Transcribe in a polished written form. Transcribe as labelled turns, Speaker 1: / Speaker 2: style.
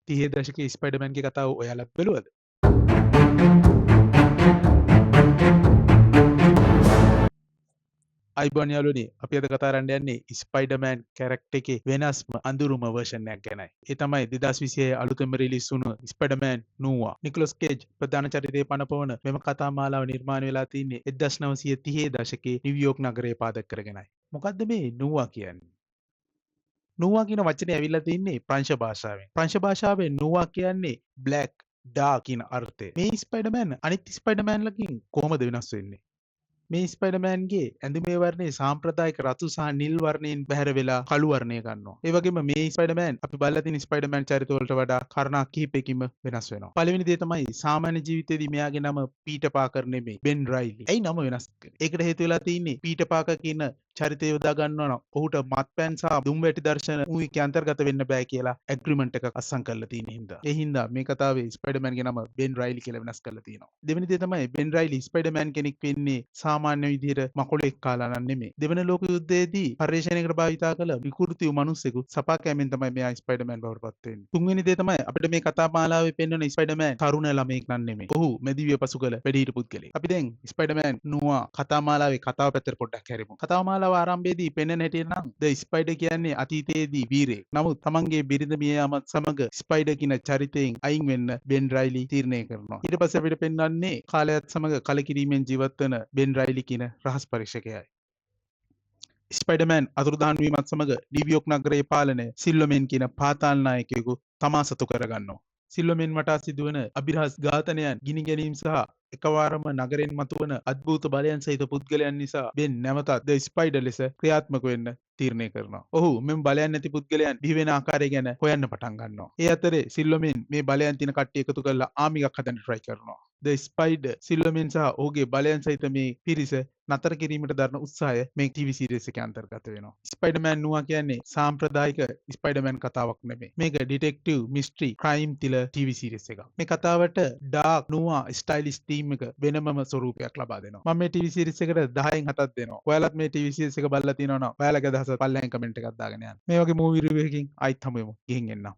Speaker 1: 30 දශකයේ ස්පයිඩර්මෑන්ගේ කතාව ඔයාලත් බැලුවද? අයිබෝන් යාළුවනේ අපි අද කතා කරන්න යන්නේ ස්පයිඩර්මෑන් කැරක්ටර් එකේ වෙනස්ම අඳුරුම වර්ෂන් එකක් ගැනයි. ඒ තමයි 2026 අලුතෙන්ම රිලීස් වුණු ස්පයිඩර්මෑන් නෝවා. නිකොලස් කේජ් ප්‍රධාන චරිතයේ පනපවන මෙම කතා මාලාව නිර්මාණය වෙලා තින්නේ 1930 දශකයේ නිව්යෝක් නගරය පාදක කරගෙනයි. මොකද්ද මේ නෝවා කියන්නේ? නෝවා කියන වචනේ ඇවිල්ලා තින්නේ ප්‍රංශ භාෂාවෙන්. ප්‍රංශ භාෂාවෙන් නෝවා කියන්නේ බ්ලැක් ඩාර්ක් කියන අර්ථය. මේ ස්පයිඩර්මෑන් අනිත් ස්පයිඩර්මෑන්ලකින් කොහොමද වෙනස් වෙන්නේ? මේ ස්පයිඩර්මෑන්ගේ ඇඳුමේ වර්ණය සාම්ප්‍රදායික රතු සහ නිල් වර්ණයෙන් බැහැර වෙලා කළු වර්ණය ගන්නවා. ඒ වගේම මේ ස්පයිඩර්මෑන් අපි බලලා තියෙන ස්පයිඩර්මෑන් චරිතවලට වඩා කාරණා කිහිපයකින්ම වෙනස් වෙනවා. පළවෙනි දේ තමයි සාමාන්‍ය ජීවිතයේදී මෙයාගේ නම පීටර් පාකර් නෙමෙයි බෙන් රයිලි. ඇයි නම වෙනස් කළේ? ඒකට හේතු වෙලා තියෙන්නේ පීටර් පාකර් කියන චරිතය යොදා ගන්නවා නම් ඔහුට මත්පැන් සහ දුම්වැටි දර්ශන මූවි එකේ අන්තර්ගත වෙන්න බෑ කියලා ඇග්‍රීමන්ට් එකක් අත්සන් කරලා තියෙන හින්දා. ඒ හින්දා මේ කතාවේ ස්පයිඩර්මෑන්ගේ නම බෙන් රයිලි කියලා වෙනස් කරලා තියෙනවා. දෙවෙනි දේ තමයි බෙන් රයිලි ස්පයිඩර්මෑන් කෙනෙක් වෙන්නේ සාමාන්‍ය විදිහට මකුලෙක් කාලා නම් නෙමෙයි. දෙවන ලෝක යුද්ධයේදී පර්යේෂණයකට භාවිතා කළ විකෘති වූ මිනිස්සෙකු සපා කෑමෙන් තමයි මෙයා ස්පයිඩර්මෑන් බවට පත් වෙන්නේ. තුන්වෙනි දේ තමයි අපිට මේ කතා මාලාවේ පෙන්වන ස්පයිඩර්මෑන් තරුණ ළමයෙක් නම් නෙමෙයි. ඔහු මෙදිවිය පසු කළ වැඩිහිටි පුද්ගලයෙක්. අපි දැන් ස්පයිඩර්මෑන් නෝවා කතා මාලාවේ කතාව පැත්තට පොඩ්ඩක් හැරෙමු. කතා මාලාව ආරම්භයේදී පෙන්වන හැටියට නම් ද ස්පයිඩර් කියන්නේ අතීතයේදී වීරයෙක්. නමුත් තමන්ගේ බිරිඳ මිය යාමත් සමග ස්පයිඩර් කියන චරිතයෙන් අයින් වෙන්න බෙන් රයිලි තීරණය කරනවා. ඊට පස්සේ අපිට පෙන්වන්නේ කාලයත් සමග කලකිරීමෙන් ජීවත් වන බෙන් රයිලි කියන රහස් පරීක්ෂකයයි. ස්පයිඩර්මෑන් අතුරුදහන් වීමත් සමග නිව්යෝක් නගරයේ පාලනය සිල්වමෙන් කියන පාතාල නායකයෙකු තමා සතු කරගන්නවා. සිල්වමෙන් වටා සිදුවන අභිරහස් ඝාතනයන්, ගිනි ගැනීම් සහ එකවරම නගරෙන් මතුවන අද්භූත බලයන් සහිත පුද්ගලයන් නිසා බෙන් නැවතත් ද ස්පයිඩර් ලෙස ක්‍රියාත්මක වෙන්න තීරණය කරනවා. ඔහු මෙම බලයන් නැති පුද්ගලයන් බිහි වෙන ආකාරය ගැන හොයන්න පටන් ගන්නවා. ඒ අතරේ සිල්වමෙන් මේ බලයන් තියෙන කට්ටිය එකතු කරලා ආමි එකක් හදන්න try කරනවා. ද ස්පයිඩර් සිල්වමෙන් සහ ඔහුගේ බලයන් සහිත මේ පිරිස නතර කිරීමට දරන උත්සාහය මේ ටීවී සීරීස් එකේ අන්තර්ගත වෙනවා. ස්පයිඩර්මෑන් නෝවා කියන්නේ සාම්ප්‍රදායික ස්පයිඩර්මෑන් කතාවක් නෙමෙයි. මේක detective mystery crime තිලර් TV series එකක්. මේ කතාවට ඩාර්ක් නෝවා ස්ටයිලිෂ් තීම් එක වෙනමම ස්වරූපයක් ලබා දෙනවා. මම මේ ටීවී සීරීස් එකට 10න් 7ක් දෙනවා. ඔයාලත් මේ ටීවී සීරීස් එක බලලා තියෙනවා නම් ඔයාලගේ අදහස පල්ලෙන් කමෙන්ට් එකක් දාගෙන යන්න. මේ වගේ මූවි රිවිව් එකකින් ආයිත් හමු වෙමු. ගිහින් එන්නම්.